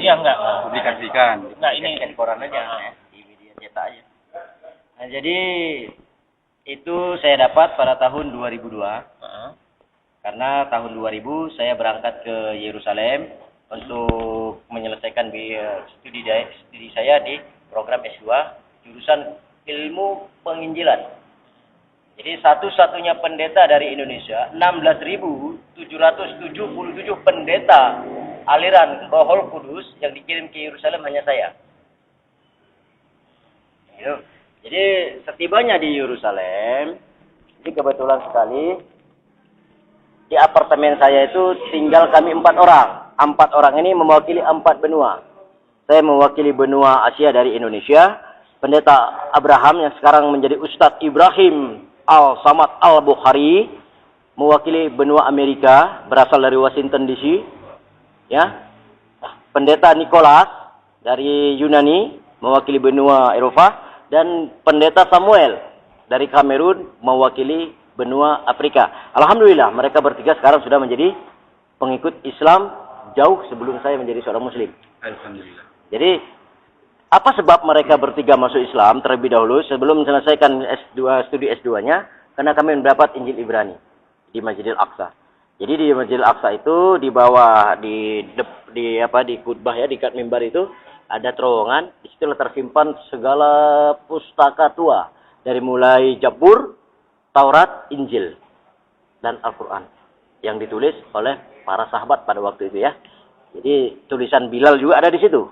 Iya, enggak. Publikasikan. Enggak, ini Kan koran aja, di media cetak aja. Nah, jadi itu saya dapat pada tahun 2002. Karena tahun 2000 saya berangkat ke Yerusalem untuk menyelesaikan studi saya di program S2 jurusan ilmu penginjilan. Jadi satu-satunya pendeta dari Indonesia, 16.777 pendeta aliran Rohul Kudus yang dikirim ke Yerusalem hanya saya. Gitu. Jadi setibanya di Yerusalem, ini kebetulan sekali di apartemen saya itu tinggal kami 4 orang. 4 orang ini mewakili 4 benua. Saya mewakili benua Asia dari Indonesia. Pendeta Abraham yang sekarang menjadi Ustadz Ibrahim Al-Samad Al-Bukhari mewakili benua Amerika, berasal dari Washington DC. Ya. Pendeta Nicholas dari Yunani mewakili benua Eropa, dan pendeta Samuel dari Kamerun mewakili benua Afrika. Alhamdulillah mereka bertiga sekarang sudah menjadi pengikut Islam jauh sebelum saya menjadi seorang muslim. Alhamdulillah. Jadi apa sebab mereka bertiga masuk Islam terlebih dahulu sebelum menyelesaikan studi S2-nya? Karena kami mendapat Injil Ibrani di Masjidil Aqsa. Jadi di Masjidil Aqsa itu di bawah di khutbah ya, di kat mimbar itu ada terowongan. Di situ tersimpan segala pustaka tua dari mulai Zabur, Taurat, Injil, dan Al-Quran yang ditulis oleh para sahabat pada waktu itu ya. Jadi tulisan Bilal juga ada di situ.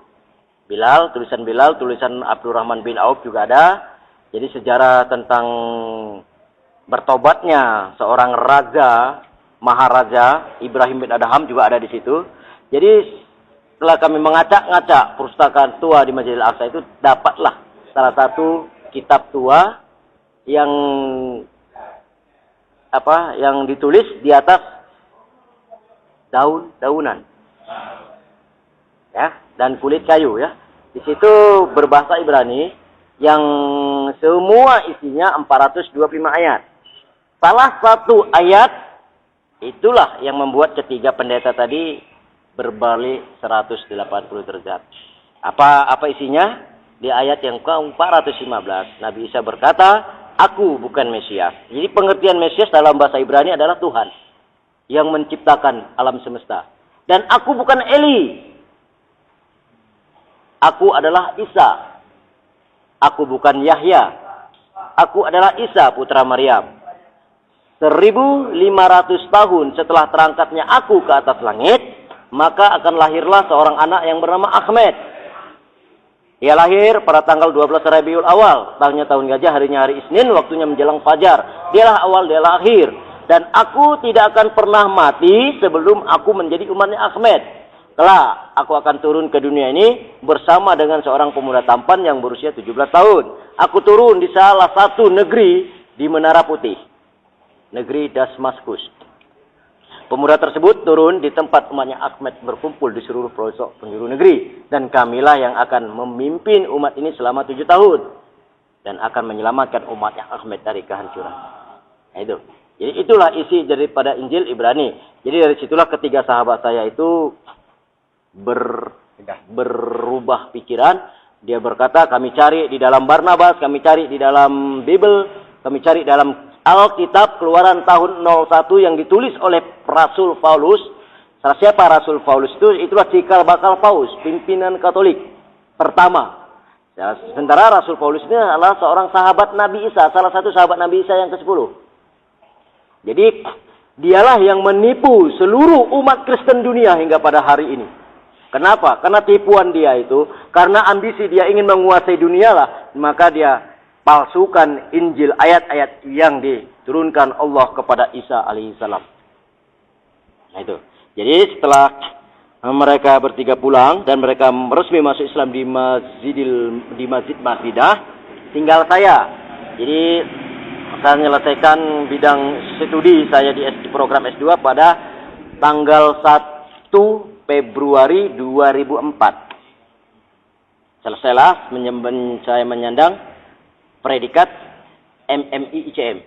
Tulisan Bilal, tulisan Abdurrahman bin Auf juga ada. Jadi sejarah tentang bertobatnya seorang raja, Maharaja Ibrahim bin Adham juga ada di situ. Jadi setelah kami mengacak-ngacak pustaka tua di Masjidil Aqsa itu, dapatlah salah satu kitab tua yang ditulis di atas daun-daunan. Ya, dan kulit kayu ya. Di situ berbahasa Ibrani yang semua isinya 425 ayat. Salah satu ayat itulah yang membuat ketiga pendeta tadi berbalik 180 derajat. Apa isinya? Di ayat yang ke-415 Nabi Isa berkata, "Aku bukan Mesias." Jadi pengertian Mesias dalam bahasa Ibrani adalah Tuhan yang menciptakan alam semesta. Dan aku bukan Eli. Aku adalah Isa. Aku bukan Yahya. Aku adalah Isa putra Maryam. 1500 tahun setelah terangkatnya aku ke atas langit, maka akan lahirlah seorang anak yang bernama Ahmed. Dia lahir pada tanggal 12 Rabiul Awal, tahunnya tahun gajah, harinya hari Isnin, waktunya menjelang fajar. Dialah awal, dia lahir. Dan aku tidak akan pernah mati sebelum aku menjadi umatnya Ahmed. Kelak aku akan turun ke dunia ini bersama dengan seorang pemuda tampan yang berusia 17 tahun. Aku turun di salah satu negeri di Menara Putih, negeri Damaskus. Pemuda tersebut turun di tempat umatnya Ahmed berkumpul di seluruh pelosok penjuru negeri. Dan kamilah yang akan memimpin umat ini selama 7 tahun. Dan akan menyelamatkan umatnya Ahmed dari kehancuran. Nah, itu. Jadi itulah isi daripada Injil Ibrani. Jadi dari situlah ketiga sahabat saya itu berubah pikiran. Dia berkata, kami cari di dalam Barnabas, kami cari di dalam Bible, kami cari dalam Alkitab Keluaran tahun 01 yang ditulis oleh Rasul Paulus. Siapa Rasul Paulus itu? Itulah cikal bakal Paus, pimpinan Katolik pertama. Ya, sementara Rasul Paulus ini adalah seorang sahabat Nabi Isa, salah satu sahabat Nabi Isa yang ke-10. Jadi dialah yang menipu seluruh umat Kristen dunia hingga pada hari ini. Kenapa? Karena tipuan dia itu, karena ambisi dia ingin menguasai dunia lah, maka dia palsukan Injil, ayat-ayat yang diturunkan Allah kepada Isa alaihissalam. Nah itu. Jadi setelah mereka bertiga pulang dan mereka resmi masuk Islam di Masjid Masjidah, tinggal saya. Jadi saya menyelesaikan bidang studi saya di program S2 pada tanggal 1 Februari 2004. Selesailah saya menyandang predikat MMI ICM.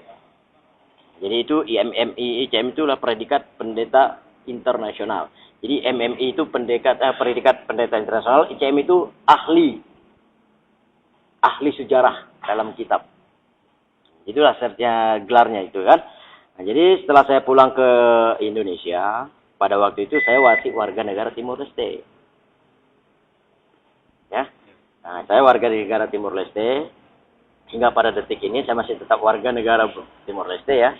Jadi itu MMI ICM itulah predikat pendeta internasional. Jadi MMI itu Predikat Pendeta Internasional, ICM itu ahli sejarah dalam kitab. Itulah gelarnya itu kan. Nah, jadi setelah saya pulang ke Indonesia, pada waktu itu saya masih warga negara Timur Leste. Ya. Nah, saya warga negara Timur Leste. Hingga pada detik ini saya masih tetap warga negara Timor Leste ya.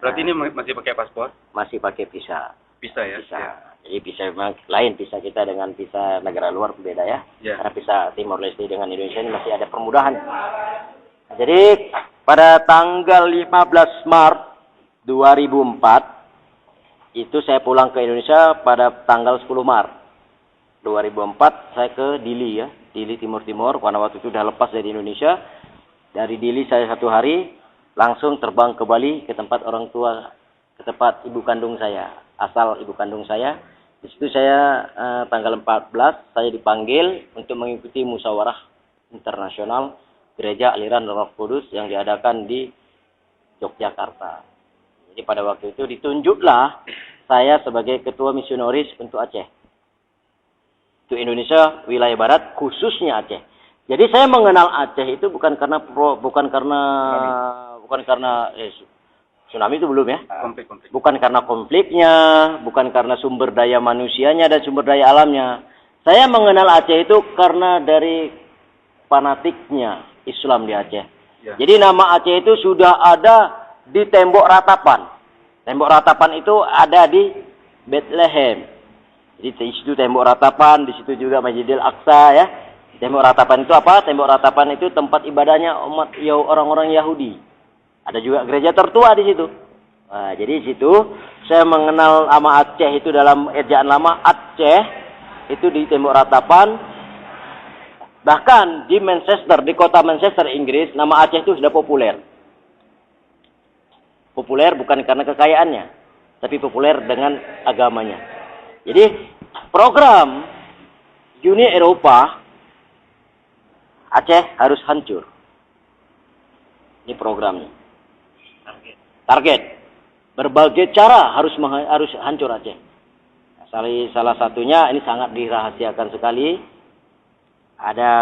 Berarti ini masih pakai paspor? Masih pakai visa. Visa ya? Visa. Ya. Jadi visa lain, visa kita dengan visa negara luar berbeda ya. Ya. Karena visa Timor Leste dengan Indonesia ini masih ada permudahan. Jadi pada tanggal 15 Maret 2004 itu saya pulang ke Indonesia pada tanggal 10 Maret 2004 saya ke Dili ya. Dili Timur karena waktu itu sudah lepas dari Indonesia. Dari Dili saya 1 hari langsung terbang ke Bali ke tempat orang tua, ke tempat ibu kandung saya, asal ibu kandung saya. Di situ saya tanggal 14 saya dipanggil untuk mengikuti musyawarah internasional Gereja Aliran Roh Kudus yang diadakan di Yogyakarta. Jadi pada waktu itu ditunjuklah saya sebagai ketua misionaris untuk Aceh. Untuk Indonesia wilayah barat khususnya Aceh. Jadi saya mengenal Aceh itu bukan karena tsunami itu belum ya. Konflik. Bukan karena konfliknya, bukan karena sumber daya manusianya dan sumber daya alamnya. Saya mengenal Aceh itu karena dari fanatiknya Islam di Aceh. Ya. Jadi nama Aceh itu sudah ada di tembok ratapan. Tembok ratapan itu ada di Bethlehem. Jadi di situ tembok ratapan, di situ juga Masjidil Aqsa ya. Tembok ratapan itu apa? Tembok ratapan itu tempat ibadahnya umat orang-orang Yahudi. Ada juga gereja tertua di situ. Nah, jadi di situ saya mengenal nama Aceh itu dalam ejaan lama Aceh itu di tembok ratapan. Bahkan di Manchester, di kota Manchester Inggris, nama Aceh itu sudah populer. Populer bukan karena kekayaannya, tapi populer dengan agamanya. Jadi program Uni Eropa Aceh harus hancur. Ini programnya. Target. Berbagai cara harus hancur Aceh. Salah satunya ini sangat dirahasiakan sekali. Ada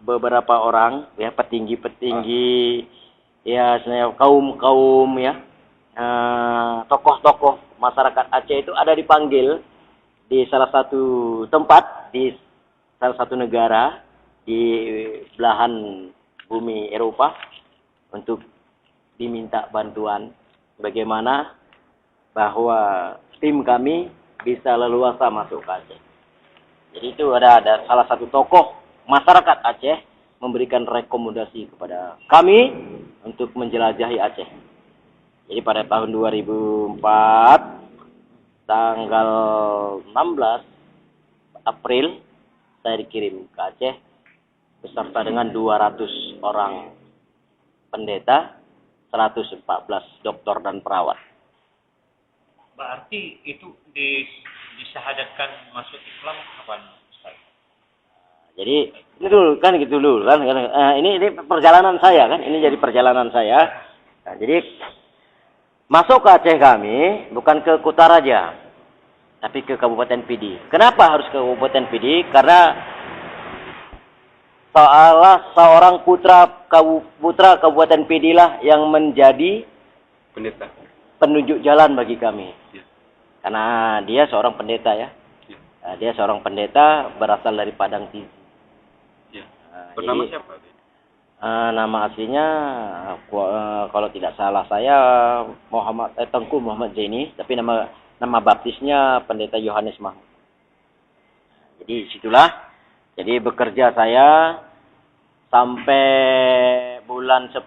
beberapa orang ya petinggi-petinggi ya kaum ya tokoh-tokoh masyarakat Aceh itu ada dipanggil di salah satu tempat di salah satu negara di belahan bumi Eropa untuk diminta bantuan bagaimana bahwa tim kami bisa leluasa masuk ke Aceh. Jadi itu ada salah satu tokoh masyarakat Aceh memberikan rekomendasi kepada kami untuk menjelajahi Aceh. Jadi pada tahun 2004 tanggal 16 April saya dikirim ke Aceh beserta dengan 200 orang pendeta, 114 dokter dan perawat. Berarti itu disyahadatkan masuk Islam kapan? Jadi ini dulu kan gitu dulu kan. Ini perjalanan saya kan. Ini jadi perjalanan saya. Nah, jadi masuk ke Aceh kami bukan ke Kutaraja, tapi ke Kabupaten Pidi. Kenapa harus ke Kabupaten Pidi? Karena seorang putra Kabupaten Pidi lah yang menjadi pendeta, penunjuk jalan bagi kami. Ya. Karena dia seorang pendeta ya. Ya. Dia seorang pendeta berasal dari Padang Tizi. Ya. Bernama jadi, siapa? Nama aslinya kalau tidak salah saya Tengku Muhammad Zaini, tapi nama baptisnya Pendeta Yohanes Mahmud. Jadi situlah. Jadi bekerja saya sampai bulan 10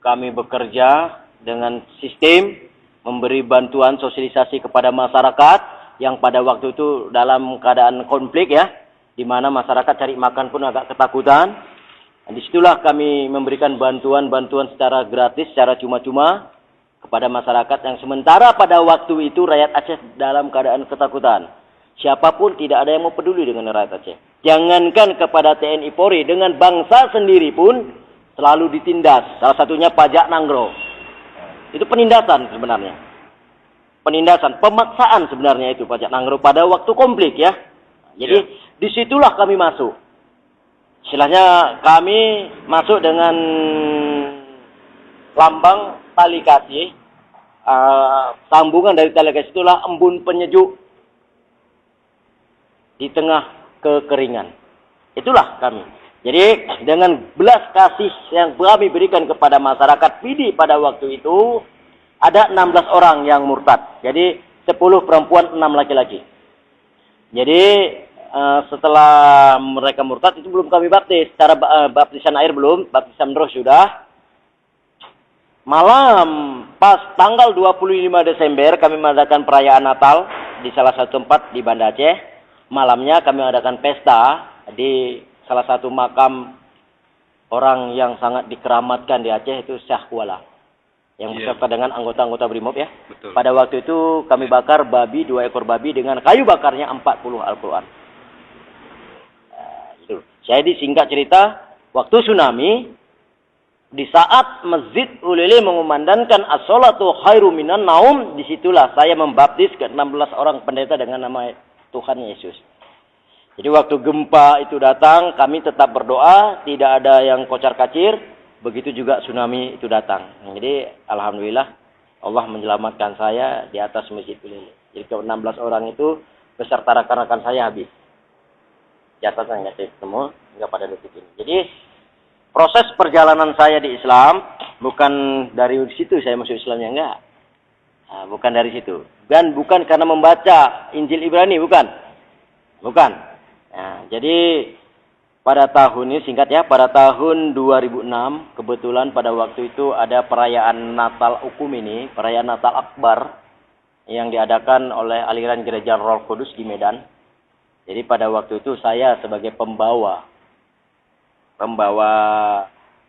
kami bekerja dengan sistem memberi bantuan sosialisasi kepada masyarakat yang pada waktu itu dalam keadaan konflik ya, di mana masyarakat cari makan pun agak ketakutan. Dan disitulah kami memberikan bantuan-bantuan secara gratis, secara cuma-cuma kepada masyarakat yang sementara pada waktu itu rakyat Aceh dalam keadaan ketakutan. Siapapun tidak ada yang mau peduli dengan rakyat Aceh. Jangankan kepada TNI Polri, dengan bangsa sendiri pun selalu ditindas. Salah satunya pajak Nanggro. Itu penindasan sebenarnya. penindasan, pemaksaan sebenarnya itu pajak nanggro pada waktu konflik ya. Jadi disitulah kami masuk. Istilahnya kami masuk dengan lambang tali kasih. Sambungan dari tali kasih itulah embun penyejuk di tengah kekeringan. Itulah kami. Jadi dengan belas kasih yang kami berikan kepada masyarakat Pidi pada waktu itu, ada 16 orang yang murtad. Jadi 10 perempuan, 6 laki-laki. Jadi setelah mereka murtad itu belum kami baptis. Cara baptisan air belum, baptisan roh sudah. Malam pas tanggal 25 Desember kami mengadakan perayaan Natal di salah satu tempat di Banda Aceh. Malamnya kami mengadakan pesta di salah satu makam orang yang sangat dikeramatkan di Aceh, itu Syah Kuala. Yang beserta dengan anggota-anggota BRIMOB ya. Betul. Pada waktu itu kami bakar babi, 2 ekor babi dengan kayu bakarnya 40 Al-Quran. Jadi singkat cerita, waktu tsunami, di saat Masjid Ulele mengumandangkan as-salatu khairu minan naum, disitulah saya membaptis ke 16 orang pendeta dengan nama Tuhan Yesus. Jadi waktu gempa itu datang, kami tetap berdoa, tidak ada yang kocar-kacir. Begitu juga tsunami itu datang. Jadi alhamdulillah Allah menyelamatkan saya di atas Masjid Ulele. Jadi ke 16 orang itu beserta rekan-rekan saya habis. Jasadnya nggak saya ketemu hingga pada detik ini. Jadi proses perjalanan saya di Islam bukan dari situ saya masuk Islamnya, enggak. Nah, bukan dari situ. Dan bukan karena membaca Injil Ibrani, bukan. Bukan. Nah, jadi pada tahun ini singkat ya, pada tahun 2006 kebetulan pada waktu itu ada perayaan Natal Ukum ini, perayaan Natal Akbar yang diadakan oleh aliran Gereja Roh Kudus di Medan. Jadi pada waktu itu saya sebagai pembawa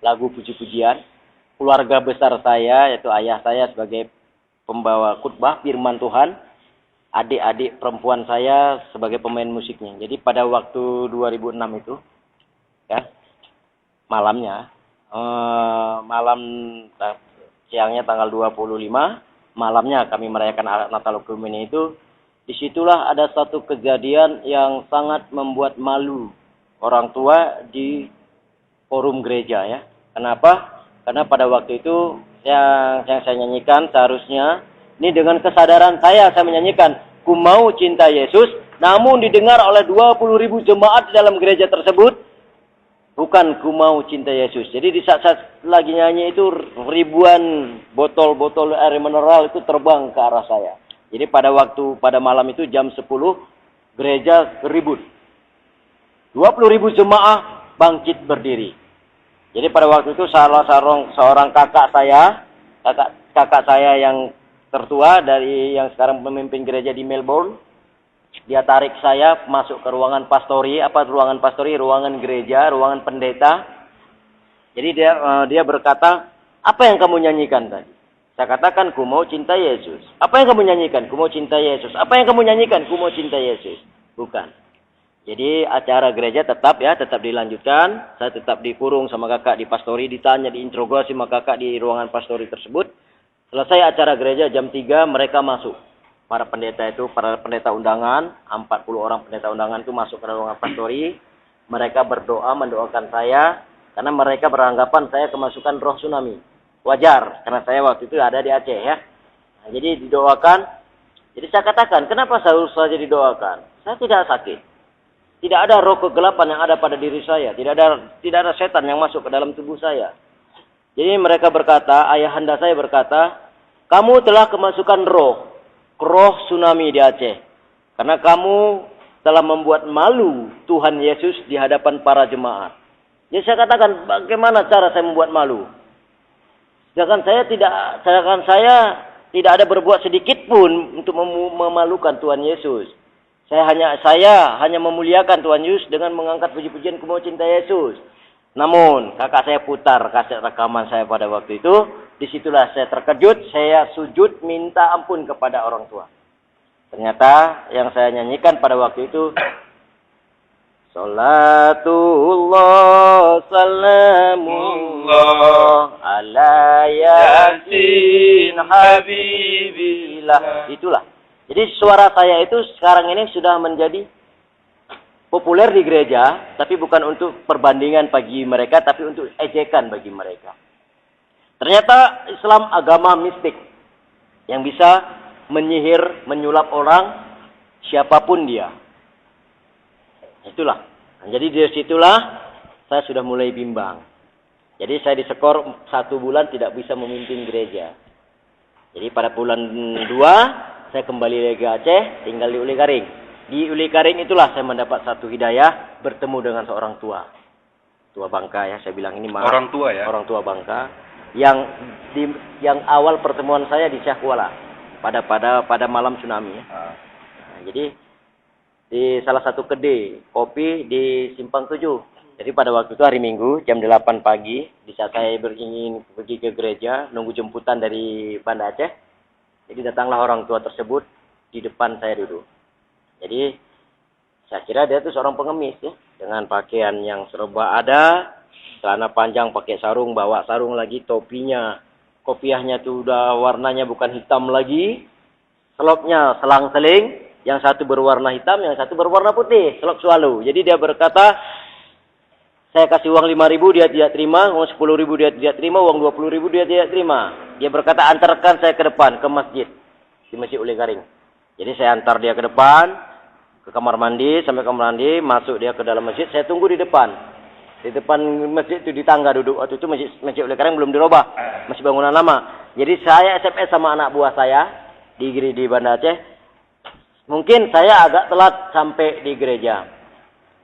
lagu puji-pujian, keluarga besar saya yaitu ayah saya sebagai pembawa khutbah firman Tuhan, adik-adik perempuan saya sebagai pemain musiknya. Jadi pada waktu 2006 itu ya, malamnya malam siangnya tanggal 25, malamnya kami merayakan Natal Ukum ini itu, disitulah ada satu kejadian yang sangat membuat malu orang tua di forum gereja ya. Kenapa? Karena pada waktu itu yang saya nyanyikan seharusnya ini dengan kesadaran saya menyanyikan ku mau cinta Yesus, namun didengar oleh 20.000 jemaat di dalam gereja tersebut, bukan ku mau cinta Yesus. Jadi di saat lagi nyanyi itu ribuan botol-botol air mineral itu terbang ke arah saya. Jadi pada malam itu jam 10 gereja ribut. 20.000 jemaah bangkit berdiri. Jadi pada waktu itu seorang kakak saya yang tertua dari yang sekarang memimpin gereja di Melbourne, dia tarik saya masuk ke ruangan pastori. Apa ruangan pastori? Ruangan gereja, ruangan pendeta. Jadi dia berkata, apa yang kamu nyanyikan tadi? Saya katakan, ku mau cinta Yesus. Apa yang kamu nyanyikan? Ku mau cinta Yesus. Apa yang kamu nyanyikan? Ku mau cinta Yesus. Bukan. Jadi acara gereja tetap dilanjutkan. Saya tetap dikurung sama kakak di pastori, ditanya, diinterogasi sama kakak di ruangan pastori tersebut. Selesai acara gereja jam 3 mereka masuk. Para pendeta undangan, 40 orang pendeta undangan itu masuk ke ruangan pastori. Mereka berdoa, mendoakan saya karena mereka beranggapan saya kemasukan roh tsunami. Wajar, karena saya waktu itu ada di Aceh ya. Nah, jadi didoakan. Jadi saya katakan, kenapa harus saja didoakan? Saya tidak sakit. Tidak ada roh kegelapan yang ada pada diri saya. Tidak ada setan yang masuk ke dalam tubuh saya. Jadi mereka berkata, ayahanda saya berkata, kamu telah kemasukan roh tsunami di Aceh. Karena kamu telah membuat malu Tuhan Yesus di hadapan para jemaat. Jadi saya katakan, bagaimana cara saya membuat malu? Sedangkan saya tidak ada berbuat sedikit pun untuk memalukan Tuhan Yesus. Saya hanya memuliakan Tuhan Yesus dengan mengangkat puji-pujian ku mau cinta Yesus. Namun kakak saya putar kaset rekaman saya pada waktu itu. Disitulah saya terkejut. Saya sujud minta ampun kepada orang tua. Ternyata yang saya nyanyikan pada waktu itu, Salatullah salamullah ala yasin habibillah. Itulah. Jadi suara saya itu sekarang ini sudah menjadi populer di gereja, tapi bukan untuk perbandingan bagi mereka, tapi untuk ejekan bagi mereka. Ternyata Islam agama mistik yang bisa menyihir, menyulap orang siapapun dia. Itulah. Jadi dari situlah saya sudah mulai bimbang. Jadi saya disekor 1 bulan tidak bisa memimpin gereja. Jadi pada bulan 2 saya kembali lagi ke Aceh, tinggal di Uli Karing. Di Uli Karing itulah saya mendapat satu hidayah bertemu dengan seorang tua. Tua Bangka ya, saya bilang ini maaf. Orang tua ya? Orang tua Bangka. Yang awal pertemuan saya di Syahkuala pada malam tsunami ya. Nah, jadi di salah satu kedai kopi di Simpang 7. Jadi pada waktu itu hari Minggu jam 8 pagi, di saat saya ingin pergi ke gereja nunggu jemputan dari Banda Aceh. Jadi datanglah orang tua tersebut di depan saya duduk. Jadi saya kira dia itu seorang pengemis ya, dengan pakaian yang serba ada, celana panjang pakai sarung, bawa sarung lagi, topinya, kopiahnya tuh udah warnanya bukan hitam lagi, selopnya selang-seling, yang satu berwarna hitam, yang satu berwarna putih, selop swallow. Jadi dia berkata, saya kasih uang 5.000 dia tidak terima, uang 10.000 dia tidak terima, uang 20.000 dia tidak terima. Dia berkata, antarkan saya ke depan, ke masjid. Di Masjid Uli Karing. Jadi saya antar dia ke depan, ke kamar mandi, sampai kamar mandi, masuk dia ke dalam masjid, saya tunggu di depan. Di depan masjid itu di tangga duduk. Waktu itu Masjid Uli Karing belum dirubah. Masih bangunan lama. Jadi saya SMS sama anak buah saya, di Banda Aceh. Mungkin saya agak telat sampai di gereja.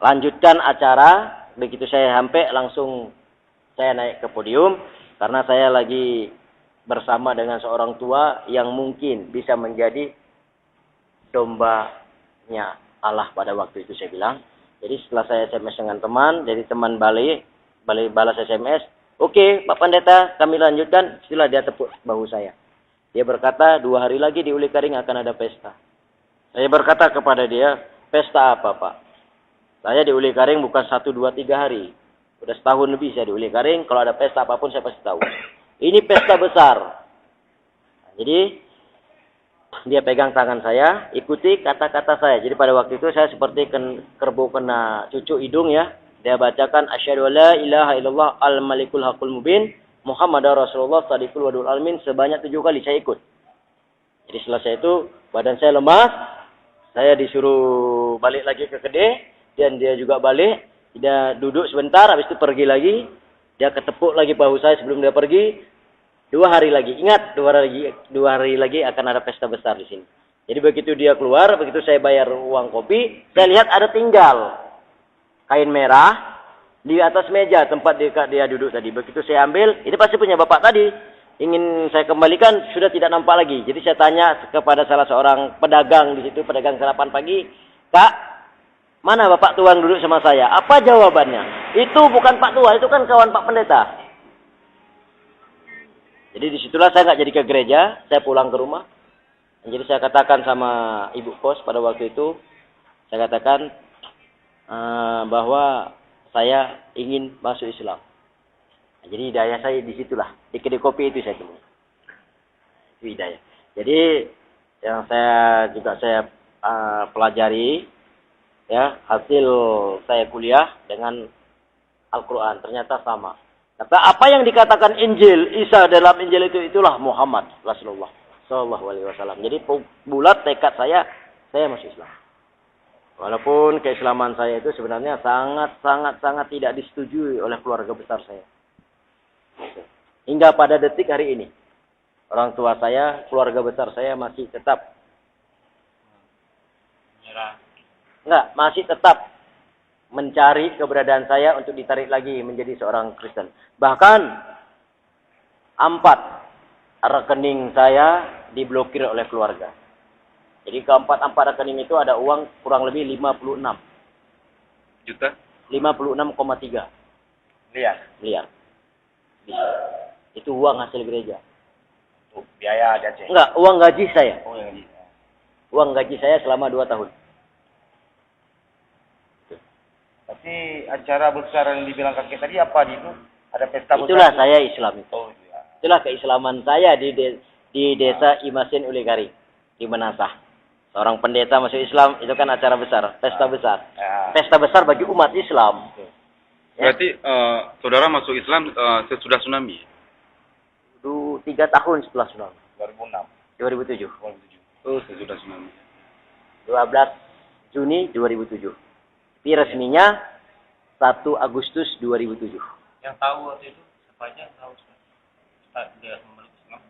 Lanjutkan acara. Begitu saya sampai langsung saya naik ke podium karena saya lagi bersama dengan seorang tua yang mungkin bisa menjadi dombanya Allah pada waktu itu saya bilang. Jadi setelah saya SMS dengan teman, jadi teman balas SMS, oke, Pak Pendeta, kami lanjutkan. Setelah dia tepuk bahu saya. Dia berkata 2 hari lagi di Uli Karing akan ada pesta. Saya berkata kepada dia, pesta apa Pak? Saya di Uli Karing bukan 1, 2, 3 hari. Udah setahun lebih saya di Uli Karing. Kalau ada pesta apapun saya pasti tahu. Ini pesta besar. Nah, jadi dia pegang tangan saya, ikuti kata-kata saya. Jadi pada waktu itu saya seperti kerbau kena cucuk hidung ya. Dia bacakan asyhadu alla ilaha illallah al-malikul haqqul mubin Muhammadar Rasulullah shadiqul wadul alamin sebanyak 7 kali saya ikut. Jadi selesai itu badan saya lemas. Saya disuruh balik lagi ke kedai dan dia juga balik. Dia duduk sebentar, habis itu pergi lagi. Dia ketepuk lagi bahu saya sebelum dia pergi. 2 hari lagi. Ingat, 2 hari lagi akan ada pesta besar di sini. Jadi begitu dia keluar, begitu saya bayar uang kopi, saya lihat ada tinggal kain merah di atas meja tempat dia duduk tadi. Begitu saya ambil, ini pasti punya bapak tadi. Ingin saya kembalikan, sudah tidak nampak lagi. Jadi saya tanya kepada salah seorang pedagang di situ, pedagang sarapan pagi, Kak, mana Bapak Tua yang duduk sama saya? Apa jawabannya? Itu bukan Pak Tua, itu kan kawan Pak Pendeta. Jadi disitulah saya nggak jadi ke gereja, saya pulang ke rumah. Jadi saya katakan sama ibu kos pada waktu itu, saya katakan bahwa saya ingin masuk Islam. Jadi hidayah saya disitulah, di kedai kopi itu saya temui. Itu hidayah. Jadi yang saya pelajari, ya, hasil saya kuliah dengan Al-Quran ternyata sama. Kata apa yang dikatakan Injil Isa dalam Injil itulah Muhammad Rasulullah Sallallahu Alaihi Wasallam. Jadi bulat tekad saya masuk Islam. Walaupun keislaman saya itu sebenarnya sangat tidak disetujui oleh keluarga besar saya. Hingga pada detik hari ini, orang tua saya, keluarga besar saya masih tetap masih tetap mencari keberadaan saya untuk ditarik lagi menjadi seorang Kristen. Bahkan 4 rekening saya diblokir oleh keluarga. Jadi keempat rekening itu ada uang kurang lebih 56 juta, 56,3 miliar. Itu uang hasil gereja. Biaya ada cek. Enggak, uang gaji saya. Oh, yang gaji. Uang gaji saya selama 2 tahun. Tapi acara besar yang dibilang kakek tadi apa itu? Ada pesta besar? Itulah saya Islam itu. Oh, iya. Itulah keislaman saya di desa Imasin Ulikari, di Menasah. Seorang pendeta masuk Islam itu kan acara besar, pesta besar. Ya. Pesta besar bagi umat Islam. Berarti saudara masuk Islam sesudah tsunami? 3 tahun setelah tsunami. 2006. 2007. 2007. Oh, sesudah tsunami. 12 Juni 2007. Tapi resminya 1 Agustus 2007. Yang tahu waktu itu siapa aja yang tahu Ustaz dia memeluk Islam?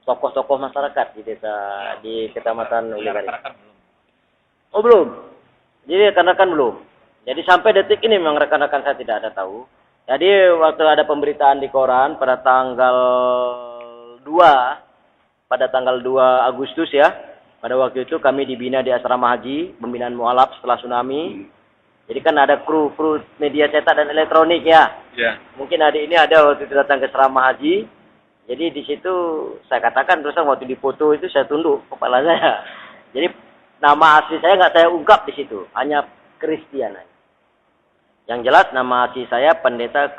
Tokoh-tokoh masyarakat di desa di kecamatan Ulikari. Rekan-rekan belum. Oh belum. Jadi rekan-rekan belum. Jadi sampai detik ini memang rekan-rekan saya tidak ada tahu. Jadi waktu ada pemberitaan di koran pada tanggal 2 Agustus ya. Pada waktu itu kami dibina di asrama haji, pembinaan mualaf setelah tsunami. Jadi kan ada kru media cetak dan elektronik ya. Ya. Mungkin adik ini ada waktu itu datang ke asrama haji. Jadi di situ saya katakan terus waktu dipoto itu saya tunduk kepala saya. Jadi nama asli saya nggak saya ungkap di situ, hanya Kristian. Yang jelas nama asli saya Pendeta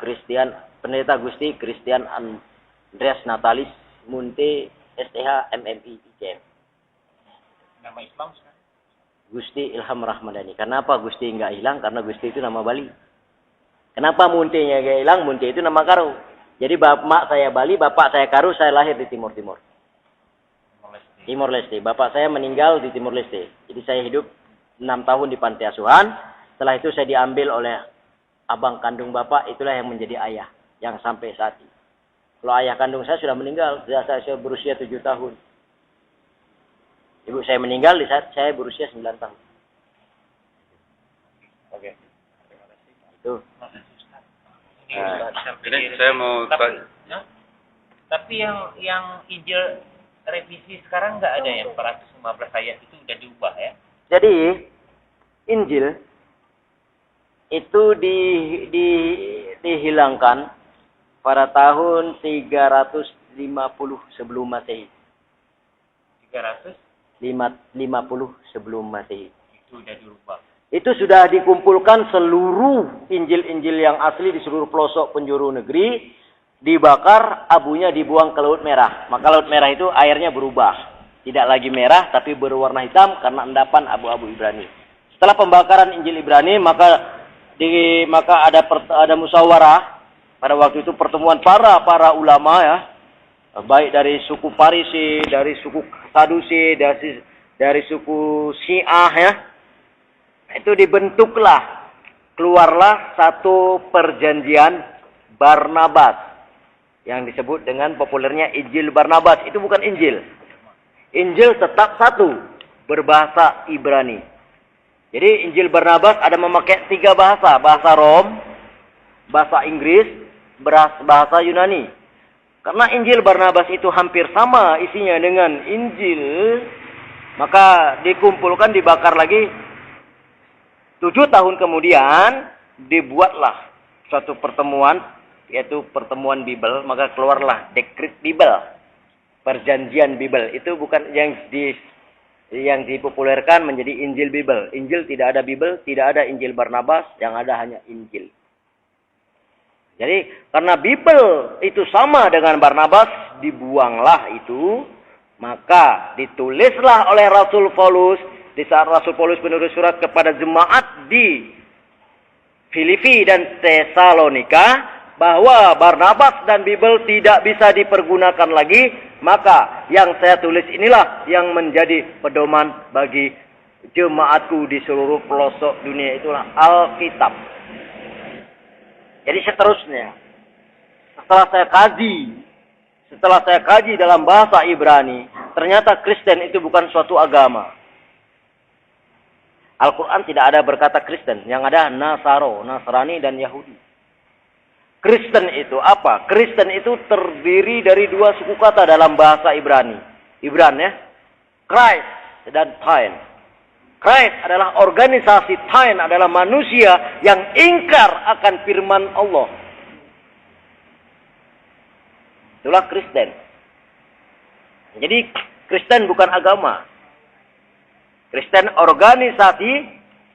Gusti Kristian Andreas Natalis Munte STH MMI ICM. Nama Islam Ustaz? Gusti Ilham Rahmadani. Kenapa Gusti nggak hilang? Karena Gusti itu nama Bali. Kenapa Munte-nya nggak hilang? Munte itu nama Karo. Jadi bapak saya Bali, bapak saya Karo, saya lahir di Timur Leste. Bapak saya meninggal di Timur Leste. Jadi saya hidup 6 tahun di panti asuhan. Setelah itu saya diambil oleh abang kandung bapak, itulah yang menjadi ayah yang sampai saat ini. Kalau ayah kandung saya sudah meninggal, saya berusia 7 tahun. Ibu saya meninggal di saat saya berusia 9 tahun. Oke. Itu. Jadi saya mau tapi yang Injil revisi sekarang nggak ada yang 415 ayat itu udah diubah ya? Jadi Injil itu dihilangkan pada tahun 350 sebelum Masehi. 350 sebelum Masehi. itu udah dirubah. Itu sudah dikumpulkan seluruh Injil-Injil yang asli di seluruh pelosok penjuru negeri, dibakar, abunya dibuang ke Laut Merah. Maka Laut Merah itu airnya berubah. Tidak lagi merah, tapi berwarna hitam karena endapan abu-abu Ibrani. Setelah pembakaran Injil Ibrani, maka ada musyawarah. Pada waktu itu pertemuan para ulama ya, baik dari suku Parisi, dari suku Sadusi, dari suku Syiah ya. Itu dibentuklah, keluarlah satu perjanjian Barnabas yang disebut dengan populernya Injil Barnabas. Itu bukan Injil. Injil tetap satu, berbahasa Ibrani. Jadi Injil Barnabas ada memakai 3 bahasa, bahasa Rom, bahasa Inggris, bahasa Yunani. Karena Injil Barnabas itu hampir sama isinya dengan Injil, maka dikumpulkan, dibakar lagi. 7 tahun kemudian dibuatlah suatu pertemuan, yaitu pertemuan Bible, maka keluarlah dekret Bible, perjanjian Bible. Itu bukan yang dipopulerkan menjadi Injil Bible. Injil tidak ada Bible, tidak ada Injil Barnabas, yang ada hanya Injil. Jadi karena Bible itu sama dengan Barnabas, dibuanglah itu, maka ditulislah oleh Rasul Paulus. Di saat Rasul Paulus menulis surat kepada jemaat di Filipi dan Tesalonika bahwa Barnabas dan Bible tidak bisa dipergunakan lagi, maka yang saya tulis inilah yang menjadi pedoman bagi jemaatku di seluruh pelosok dunia, itulah Alkitab. Jadi seterusnya, setelah saya kaji dalam bahasa Ibrani, ternyata Kristen itu bukan suatu agama. Al-Quran tidak ada berkata Kristen. Yang ada Nasrani dan Yahudi. Kristen itu apa? Kristen itu terdiri dari 2 suku kata dalam bahasa Ibrani. Ibran ya. Christ dan Tain. Christ adalah organisasi, Tain adalah manusia yang ingkar akan firman Allah. Itulah Kristen. Jadi Kristen bukan agama. Kristen organisasi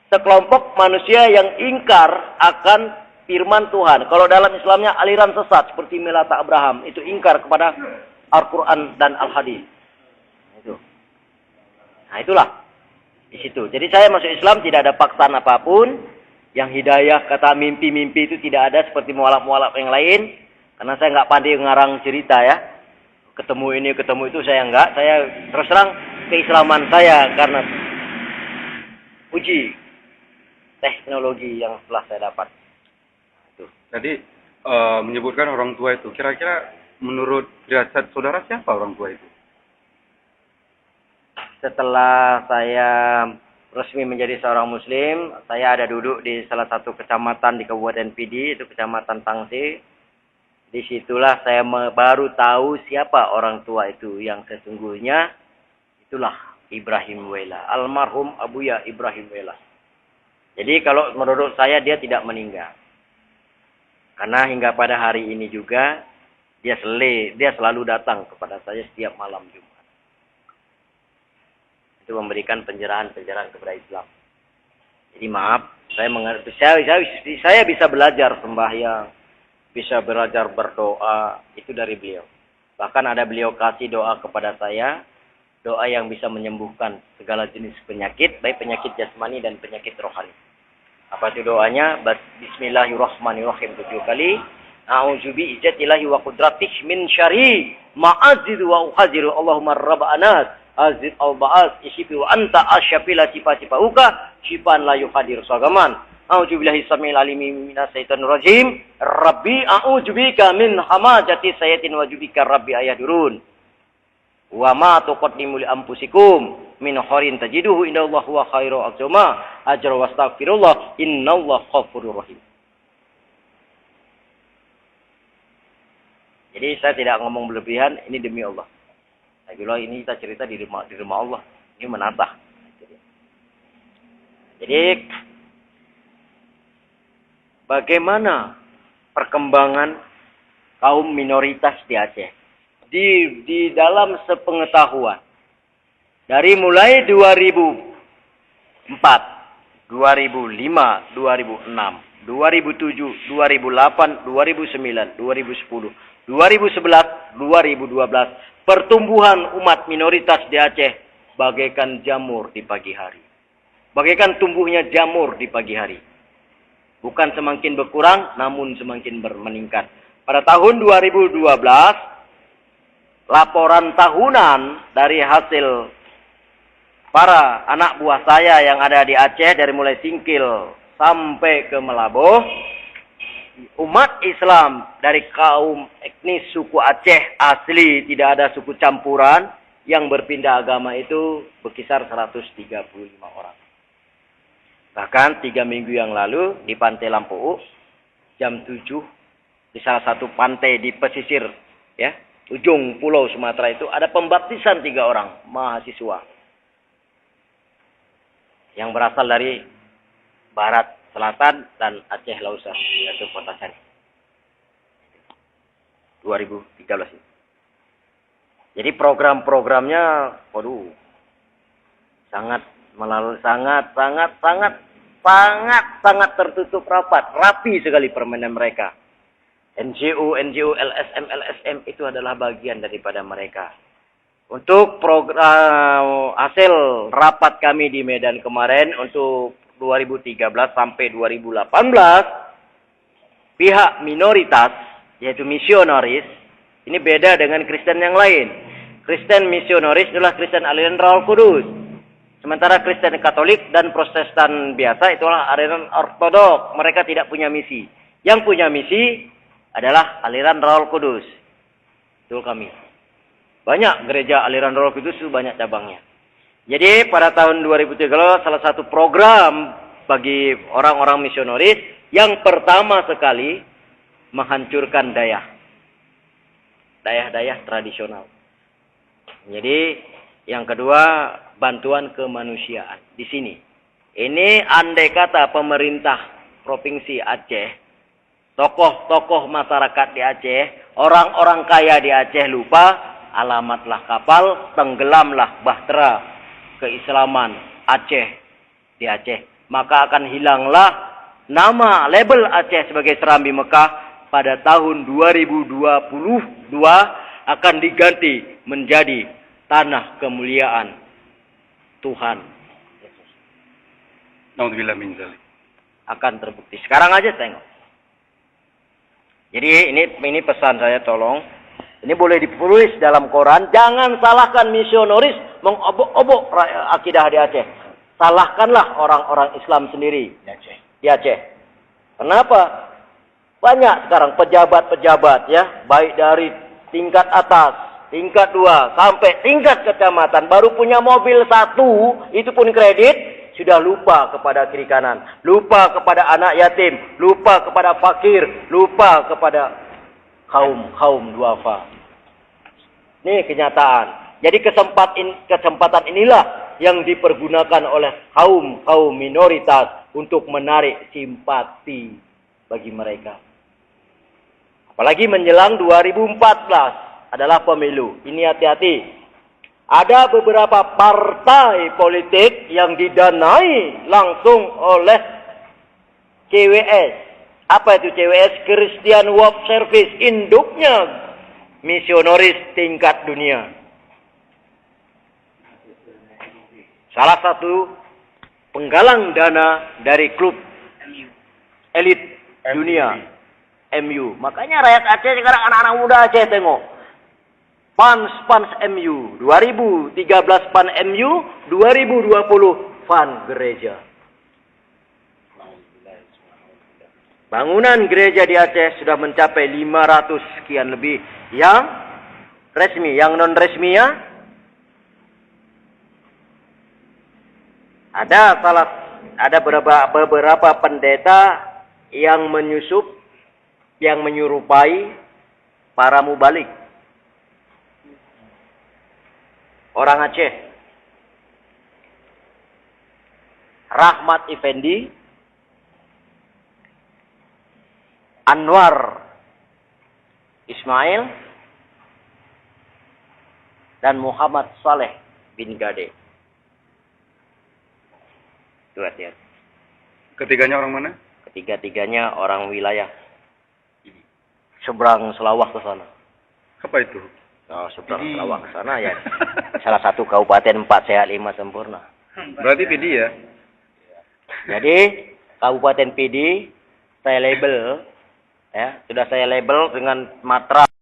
sekelompok manusia yang ingkar akan firman Tuhan. Kalau dalam Islamnya aliran sesat seperti Melata Abraham, itu ingkar kepada Al-Quran dan Al-Hadis. Itu. Nah itulah di situ. Jadi saya masuk Islam tidak ada paksaan apapun. Yang hidayah kata mimpi-mimpi itu tidak ada seperti mualaf-mualaf yang lain. Karena saya nggak pandai ngarang cerita ya. Ketemu ini, ketemu itu saya nggak. Saya terus terang keislaman saya karena uji teknologi yang telah saya dapat. Tadi menyebutkan orang tua itu. Kira-kira menurut firasat saudara siapa orang tua itu? Setelah saya resmi menjadi seorang muslim, saya ada duduk di salah satu kecamatan di Kabupaten Pidi, itu Kecamatan Tangsi. Disitulah saya baru tahu siapa orang tua itu yang sesungguhnya. Itulah Ibrahim Wela, almarhum Abuya Ibrahim Wela. Jadi kalau menurut saya dia tidak meninggal. Karena hingga pada hari ini juga dia selalu datang kepada saya setiap malam Jumat. Itu memberikan pencerahan-pencerahan kepada Islam. Jadi maaf, saya bisa belajar sembahyang, bisa belajar berdoa, itu dari beliau. Bahkan ada beliau kasih doa kepada saya, doa yang bisa menyembuhkan segala jenis penyakit, baik penyakit jasmani dan penyakit rohani. Apa itu doanya? Bismillahirrahmanirrahim 7 kali. A'udzu bi'izzatillahi wa qudratihi min syarri ma'azidu wa uhaziru. Allahumma rabba anas azid al-ba'as isyifi wa anta asyafila sifauka syifan la yuhadir sagaman. A'udzu billahi samil alimi minas syaitonir rajim. Rabbi a'udzu bika min hamazati sayatin wa jubika rabbi ayahdurun. Wa ma tuqaddimu li anfusikum min khairin tajiduhu indallahi wa khairu azma ajra wastaghfirullah innallaha ghafurur rahim. Jadi saya tidak ngomong berlebihan, ini demi Allah. Saya bilang ini kita cerita di rumah Allah. Ini menatah. Jadi bagaimana perkembangan kaum minoritas di Aceh? Di dalam sepengetahuan dari mulai 2004, 2005, 2006, 2007, 2008, 2009, 2010, 2011, 2012 pertumbuhan umat minoritas di Aceh bagaikan jamur di pagi hari. Bagaikan tumbuhnya jamur di pagi hari. Bukan semakin berkurang namun semakin meningkat. Pada tahun 2012 laporan tahunan dari hasil para anak buah saya yang ada di Aceh dari mulai Singkil sampai ke Melaboh, umat Islam dari kaum etnis suku Aceh asli, tidak ada suku campuran yang berpindah agama itu berkisar 135 orang. Bahkan 3 minggu yang lalu di Pantai Lampu jam 7 di salah satu pantai di pesisir ya ujung Pulau Sumatera itu ada pembaptisan 3 orang mahasiswa yang berasal dari barat, selatan, dan Aceh Lausa, yaitu Kota Sari. 2013. Jadi program-programnya, waduh, sangat tertutup rapi sekali permainan mereka. NGO, LSM itu adalah bagian daripada mereka. Untuk program hasil rapat kami di Medan kemarin untuk 2013 sampai 2018, pihak minoritas, yaitu misionaris, ini beda dengan Kristen yang lain. Kristen misionaris adalah Kristen aliran Roh Kudus. Sementara Kristen Katolik dan Protestan biasa itulah aliran Ortodok. Mereka tidak punya misi. Yang punya misi adalah aliran Roh Kudus. Itu kami. Banyak gereja aliran Roh Kudus itu banyak cabangnya. Jadi pada tahun 2013 salah satu program bagi orang-orang misionaris yang pertama sekali menghancurkan dayah tradisional. Jadi yang kedua bantuan kemanusiaan di sini. Ini andai kata pemerintah Provinsi Aceh, tokoh-tokoh masyarakat di Aceh, orang-orang kaya di Aceh lupa, alamatlah kapal, tenggelamlah bahtera keislaman Aceh di Aceh. Maka akan hilanglah nama label Aceh sebagai Serambi Mekah pada tahun 2022 akan diganti menjadi Tanah Kemuliaan Tuhan. Naudzubillah min dzalik. Akan terbukti. Sekarang aja tengok. Jadi ini pesan saya, tolong. Ini boleh ditulis dalam Quran. Jangan salahkan misionaris mengobok-obok akidah di Aceh. Salahkanlah orang-orang Islam sendiri di Aceh. Kenapa? Banyak sekarang pejabat-pejabat ya, baik dari tingkat atas, tingkat 2 sampai tingkat kecamatan, baru punya mobil 1, itu pun kredit. Sudah lupa kepada kiri kanan, lupa kepada anak yatim, lupa kepada fakir, lupa kepada kaum duafa. Ini kenyataan. Jadi kesempatan inilah yang dipergunakan oleh kaum minoritas untuk menarik simpati bagi mereka. Apalagi menjelang 2014 adalah pemilu. Ini hati-hati. Ada beberapa partai politik yang didanai langsung oleh CWS. Apa itu CWS? Christian World Service, induknya misionaris tingkat dunia. Salah satu penggalang dana dari klub elit dunia, MU. Makanya rakyat Aceh sekarang, anak-anak muda Aceh tengok. Fans MU, 2013 Fans MU, 2020 Fans gereja. Bangunan gereja di Aceh sudah mencapai 500 sekian lebih. Yang resmi, yang non resmi ya. Ada beberapa pendeta yang yang menyerupai para mubalik. Orang Aceh. Rahmat Effendi, Anwar Ismail, dan Muhammad Saleh bin Gade. Itu hati-hati. Ketiganya orang mana? Ketiga-tiganya orang wilayah seberang Selawah ke sana. Apa itu? Oh, seberang Selawah ke sana ya. Salah satu kabupaten 4 sehat 5 sempurna. Berarti PD ya? Jadi kabupaten PD saya label ya, sudah saya label dengan matra